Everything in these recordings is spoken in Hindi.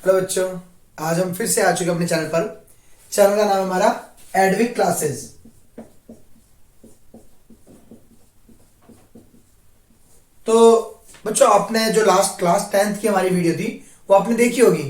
हेलो बच्चों, आज हम फिर से आ चुके हैं अपने चैनल पर। चैनल का नाम है हमारा एडविक क्लासेस। तो बच्चों, आपने जो लास्ट क्लास 10th की हमारी वीडियो थी वो आपने देखी होगी।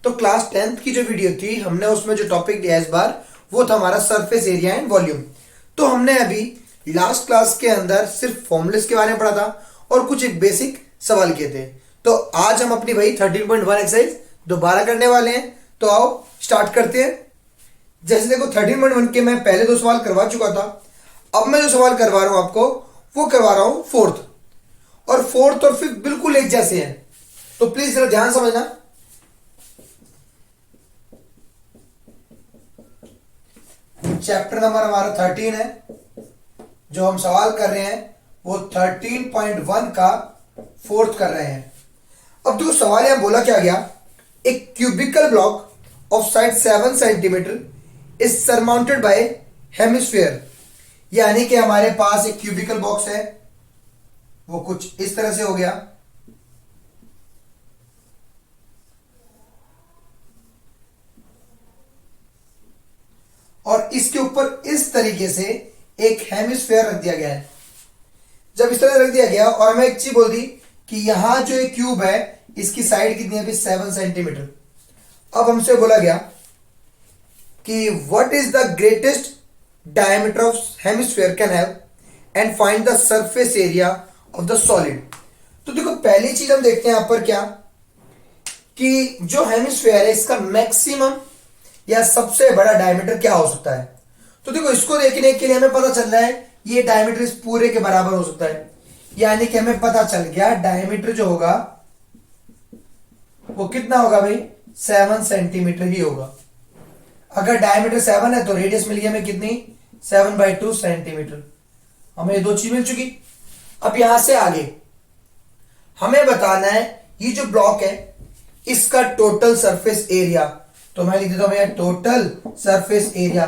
तो क्लास 10th की जो वीडियो थी, हमने उसमें जो टॉपिक दिया इस बार वो था हमारा सरफेस एरिया एंड वॉल्यूम। तो हमने अभी लास्ट क्लास के अंदर सिर्फ फॉर्मूलेस के बारे में पढ़ा था और कुछ एक बेसिक सवाल किए थे। तो आज हम अपनी वही 13.1 एक्सरसाइज दोबारा करने वाले हैं। तो आओ स्टार्ट करते हैं। जैसे देखो 13.1 के मैं पहले दो सवाल करवा चुका था। अब मैं जो सवाल करवा रहा हूं आपको वो करवा रहा हूं फोर्थ, और फोर्थ और फिफ्थ बिल्कुल एक जैसे हैं। तो प्लीज जरा ध्यान समझना। चैप्टर नंबर हमारा 13 है। जो हम सवाल कर रहे हैं वो 13.1 का फोर्थ कर रहे हैं। अब देखो सवाल यहां बोला क्या गया, एक cubical block of side 7 centimetre is surmounted bye hemisphere. यानी कि हमारे पास एक क्यूबिकल बॉक्स है, वो कुछ इस तरह से हो गया। और इसके ऊपर इस तरीके से एक हेमिस्फीयर रख दिया गया है। जब इस तरह से रख दिया गया और हमें एक चीज बोल दी कि यहां जो एक क्यूब है इसकी साइड कितनी है, 7 सेंटीमीटर। अब हमसे बोला गया कि what is the greatest diameter of hemisphere can have and find the surface area of the solid. तो देखो पहली चीज हम देखते हैं यहां पर क्या, कि जो हेमिस्फीयर है इसका मैक्सिमम या सबसे बड़ा डायमीटर क्या हो सकता है। तो देखो इसको देखने के लिए हमें पता चल रहा है ये डायमीटर इस पूरे के बराबर हो सकता है। यानी कि हमें पता चल गया डायमीटर जो होगा वो कितना होगा भाई, 7 सेंटीमीटर ही होगा। अगर डायमीटर 7 है तो रेडियस मिल गया हमें कितनी, 7/2 सेंटीमीटर। हमें ये दो चीज मिल चुकी। अब यहां से आगे हमें बताना है ये जो ब्लॉक है इसका टोटल सरफेस एरिया। तो मैं लिख देता हूं टोटल सरफेस एरिया।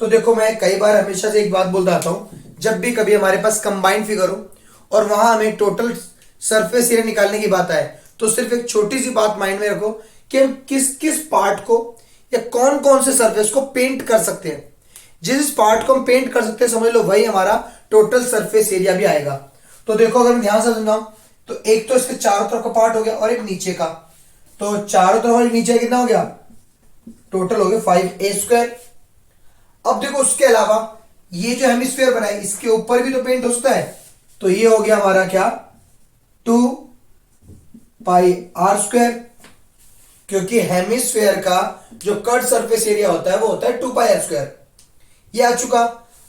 तो देखो मैं कई बार हमेशा से एक बात बोलता आता हूं, जब भी कभी हमारे पास कंबाइंड फिगर हो और वहां हमें टोटल सरफेस एरिया निकालने की बात आए तो सिर्फ एक छोटी सी बात माइंड में रखो कि हम किस किस पार्ट को या कौन कौन से सरफेस को पेंट कर सकते हैं। जिस पार्ट को हम पेंट कर सकते हैं समझ लो वही हमारा टोटल सरफेस एरिया भी आएगा। तो देखो अगर मैं ध्यान से समझाऊं तो एक तो इसके चारों तरफ का पार्ट हो गया और एक नीचे का। तो चारों तरफ और नीचे कितना हो गया, टोटल हो गया 5a²। अब देखो उसके अलावा ये जो हेमिस्फीयर बना है इसके ऊपर भी तो पेंट हो सकता है। तो ये हो गया हमारा क्या, 2πr², क्योंकि हेमिस्फीयर का जो कट सरफेस एरिया होता है वो होता है 2πr²। ये आ चुका।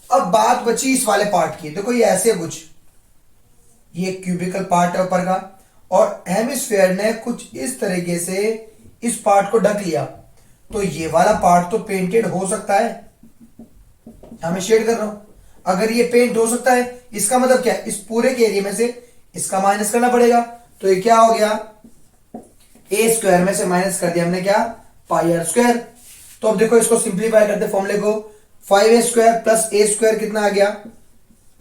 अब बात बची इस वाले पार्ट की। देखो ये ऐसे कुछ, ये क्यूबिकल पार्ट है ऊपर का और हेमिस्फीयर ने कुछ इस तरीके से इस पार्ट को ढक लिया। तो ये वाला पार्ट तो पेंटेड हो सकता है, मैं शेड कर रहा हूं। अगर ये पेंट हो सकता है इसका मतलब क्या है, इस पूरे के एरिया में से इसका माइनस करना पड़ेगा। तो ये क्या हो गया, a² में से माइनस कर दिया हमने क्या, πr²। तो अब देखो इसको सिंप्लीफाई करते फॉर्मूले को, 5a² प्लस a² कितना आ गया,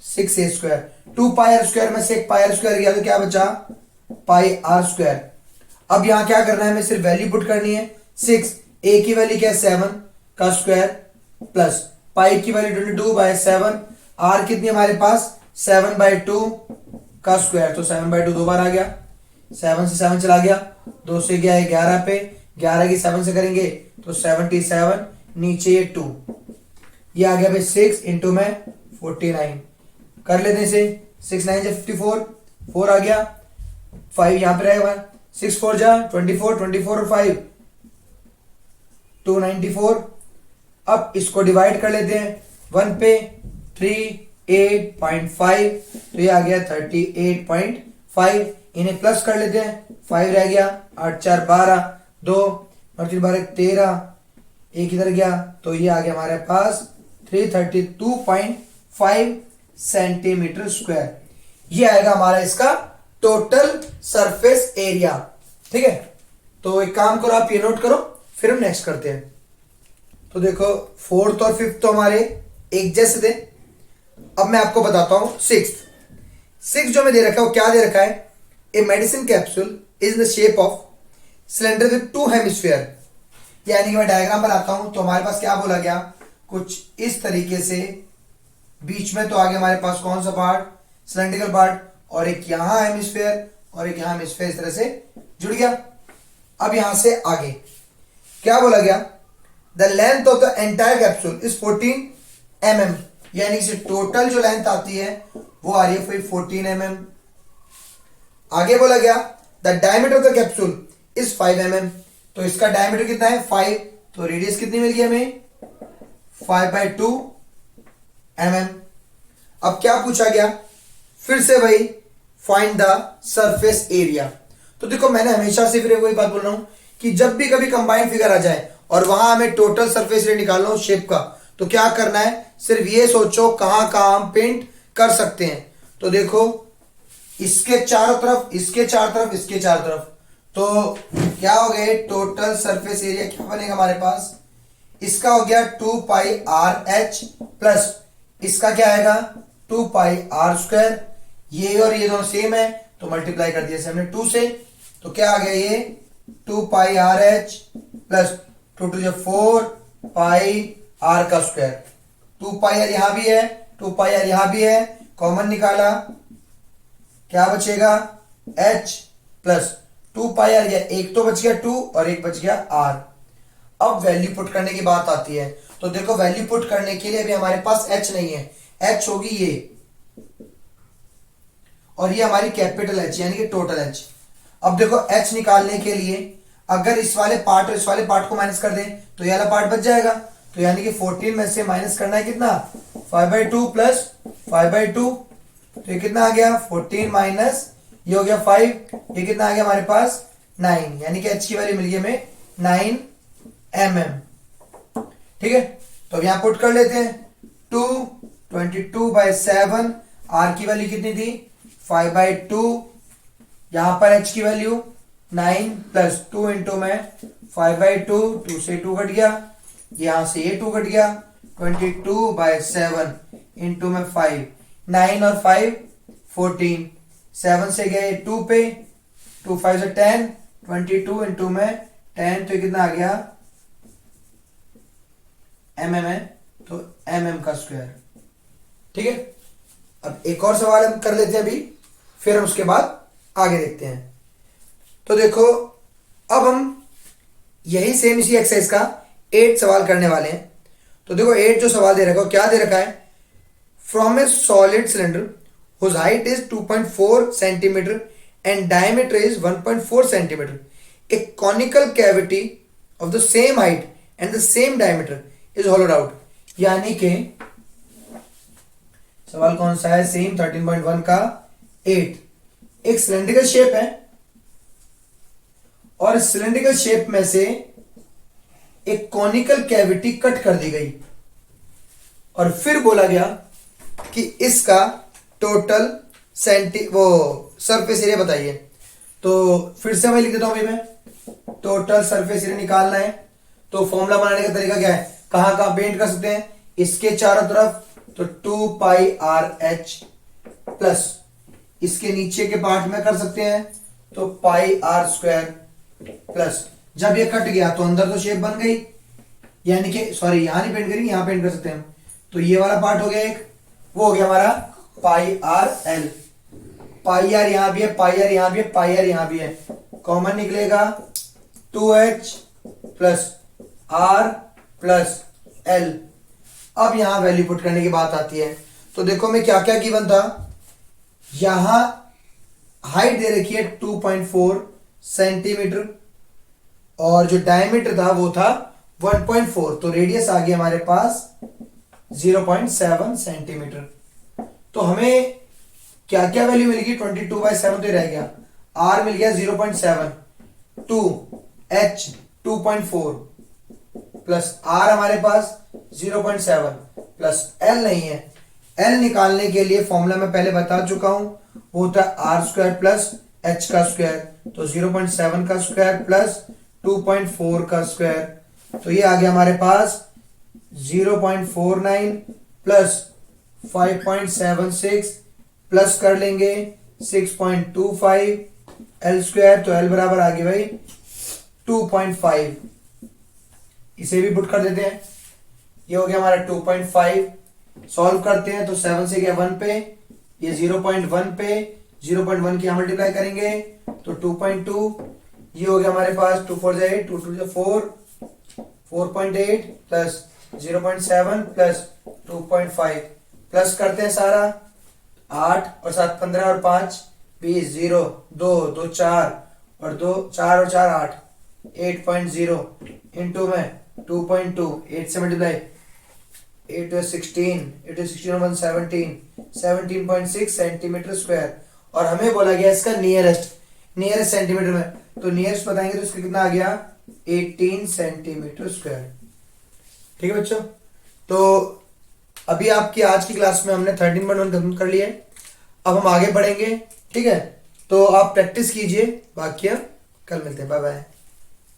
6a²। 2πr² में से एक πr² गया तो क्या बचा, πr²। अब यहां क्या करना है, हमें सिर्फ वैल्यू पुट करनी है। 6 a की वैल्यू क्या है, 7 का स्क्वायर प्लस पाई की वैल्यू 22/7, r कितनी हमारे पास 7/2 का स्क्वायर। तो 7/2 दो बार आ गया, 7 से 7 चला गया, 2 से गया है 11 पे, 11 की 7 से करेंगे तो 77, नीचे ये 2, ये आ गया भाई 6 इंटू में 49 कर लेते हैं इसे। 6 9 से 54, 4 आ गया, 5 यहां पे रहेगा, 6 4 जा 24, 24 और 5 294। अब इसको डिवाइड कर लेते हैं 1 पे, 38.5, तो ये आ गया 38.5। इन्हें प्लस कर लेते हैं, 5 रह गया, 8 4 12, 2 और 3 12 13, एक इधर गया तो ये आ गया हमारे पास 332.5 सेंटीमीटर स्क्वायर। ये आएगा हमारा इसका टोटल सरफेस एरिया। ठीक है, तो एक काम करो आप ये नोट करो, फिर हम नेक्स्ट करते हैं। तो देखो फोर्थ और फिफ्थ तो हमारे एक जैसे थे। अब मैं आपको बताता हूं सिक्स जो में दे रखा है वो क्या दे रखा है, a medicine capsule is the shape of cylinder with two hemisphere. यानी कि मैं डायग्राम बनाता हूं तो हमारे पास क्या बोला गया, कुछ इस तरीके से, बीच में तो आगे हमारे पास कौन सा पार्ट, सिलेंड्रिकल पार्ट, और एक यहां हेमिस्फीयर और एक यहां हेमिस्फीयर, इस तरह से जुड़ गया। अब यहां से आगे क्या बोला गया, the length of the entire capsule is 14 mm, यानी कि टोटल जो लेंथ आती है वो आ रही है 14 mm। आगे बोला गया the diameter of the capsule is 5 mm, तो इसका डायमीटर कितना है 5, तो रेडियस कितनी मिल गई हमें 5/2 mm। अब क्या पूछा गया, फिर से वही फाइंड द सरफेस एरिया। तो देखो मैंने हमेशा से फिर वही बात बोल रहा हूं कि जब भी कभी कंबाइंड फिगर आ जाए और वहां हमें टोटल सरफेस एरिया निकालना हो शेप का, तो क्या करना है, सिर्फ ये सोचो कहां कहां हम पेंट कर सकते हैं। तो देखो इसके चारों तरफ, इसके चारों तरफ, इसके चारों तरफ, तो क्या हो गए, टोटल सरफेस एरिया क्या बनेगा हमारे पास, इसका हो गया 2πr/h प्लस इसका क्या आएगा 2πr²। ये और ये दोनों सेम है तो मल्टीप्लाई कर दिया हमने 2 से, तो क्या आ गया ये 2πrh प्लस 2 to 4 πr का स्क्वायर। 2πr यहां भी है, 2πr यहां भी है, कॉमन निकाला, क्या बचेगा h प्लस 2πr, गया एक तो बच गया 2 और एक बच गया r। अब वैल्यू पुट करने की बात आती है, तो देखो वैल्यू पुट करने के लिए अभी हमारे पास h नहीं है, h होगी ये, और ये हमारी कैपिटल H यानी कि टोटल H। अब देखो H निकालने के लिए अगर इस वाले पार्ट और इस वाले पार्ट को माइनस कर दें तो ये वाला पार्ट बच जाएगा, तो यानी कि 14 में से माइनस करना है कितना 5/2 प्लस 5/2, तो ये कितना आ गया 14 माइनस ये हो गया 5, ये कितना आ गया हमारे पास 9, यानी कि H की वैल्यू मिल गई हमें 9 mm। ठीक है, तो अब यहां पुट कर लेते हैं 22/7, R की वैल्यू कितनी थी 5/2, यहां पर H की वैल्यू 9 प्लस 2 इंटू में 5/2, 2 से 2 कट गया, यहां से ये 2 कट गया, 22/7 इंटू में 5, 9 और 5 14, 7 से गए 2 पे, 2 5 से 10, 22 इंटू में 10, तो कितना आ गया mm है, तो mm का स्क्वायर। ठीक है, अब एक और सवाल हम कर लेते हैं अभी, फिर हम उसके बाद आगे देखते हैं। तो देखो अब हम यही सेम इसी एक्सरसाइज का 8 सवाल करने वाले हैं। तो देखो 8 जो सवाल दे रखा है क्या दे रखा है, from A solid cylinder whose height is 2.4 centimeter and diameter is 1.4 centimeter, a conical cavity of the same height and the same diameter is hollowed out। यानी कि सवाल कौन सा है, सेम 13.1 का 8, एक सिलेंड्रिकल शेप है और सिलेंड्रिकल शेप में से एक कॉनिकल कैविटी कट कर दी गई और फिर बोला गया कि इसका टोटल सरफेस एरिया बताइए। तो फिर से मैं लिख देता हूं भाई, मैं टोटल सरफेस एरिया निकालना है, तो फॉर्मूला बनाने का तरीका क्या है, कहां कहां पेंट कर सकते हैं, इसके चारों तरफ तो 2πrh प्लस इसके नीचे के पार्ट में कर सकते हैं तो πr² प्लस, जब ये कट गया तो अंदर तो शेप बन गई, यानी कि सॉरी यहां नहीं पेंट करेंगे, यहां पेंट कर सकते हैं, तो ये वाला पार्ट हो गया एक, वो हो गया हमारा πrl, πr यहां भी है, πr यहां भी है, πr यहां भी है, कॉमन निकलेगा 2h plus r plus l। अब यहां वैल्यू पुट करने की बात आती है, तो देखो मैं क्या क्या गिवन था, यहां हाइट दे रखी है 2.4 सेंटीमीटर और जो डायमीटर था वो था 1.4, तो रेडियस आ गया हमारे पास 0.7 सेंटीमीटर। तो हमें क्या क्या वैल्यू मिलेगी, 22/7 तो रह गया, r मिल गया 0.7, 2h 2.4 प्लस r हमारे पास 0.7 प्लस l नहीं है, l निकालने के लिए फॉर्मूला मैं पहले बता चुका हूं, वो होता है r² प्लस h का स्क्वायर, तो 0.7 का स्क्वायर प्लस 2.4 का स्क्वायर, तो ये आ गया हमारे पास 0.49 प्लस 5.76 प्लस कर लेंगे 6.25 l स्क्वायर, तो l बराबर आ गया भाई 2.5, इसे भी पुट कर देते हैं। ये हो गया हमारा 2.5, सॉल्व करते हैं तो 7 से गया 1 पे, ये 0.1 पे, 0.1 की हम मल्टीप्लाई करेंगे तो 2.2, ये हो गया हमारे पास 2 4 8, 2 2 4, 4.8 प्लस 0.7 प्लस 2.5, प्लस करते हैं सारा, 8 और 7 15 और 5 20, 0 2 2 4 और 2 4 और 4 8, 8.0 इंटू में 2.2, 8 से मल्टीप्लाई, 8 to 16, 8 to 16 और 1 17, 17.6 सेंटीमीटर स्क्वायर। और हमें बोला गया इसका नियरेस्ट सेंटीमीटर में, तो नियरेस्ट बताएंगे तो इसका कितना आ गया 18 सेंटीमीटर स्क्वायर। ठीक है बच्चों, तो अभी आपकी आज की क्लास में हमने 13.1 खत्म कर लिया है। अब हम आगे बढ़ेंगे, ठीक है, तो आप प्रैक्टिस कीजिए, बाकी हम कल मिलते हैं, बाय बाय।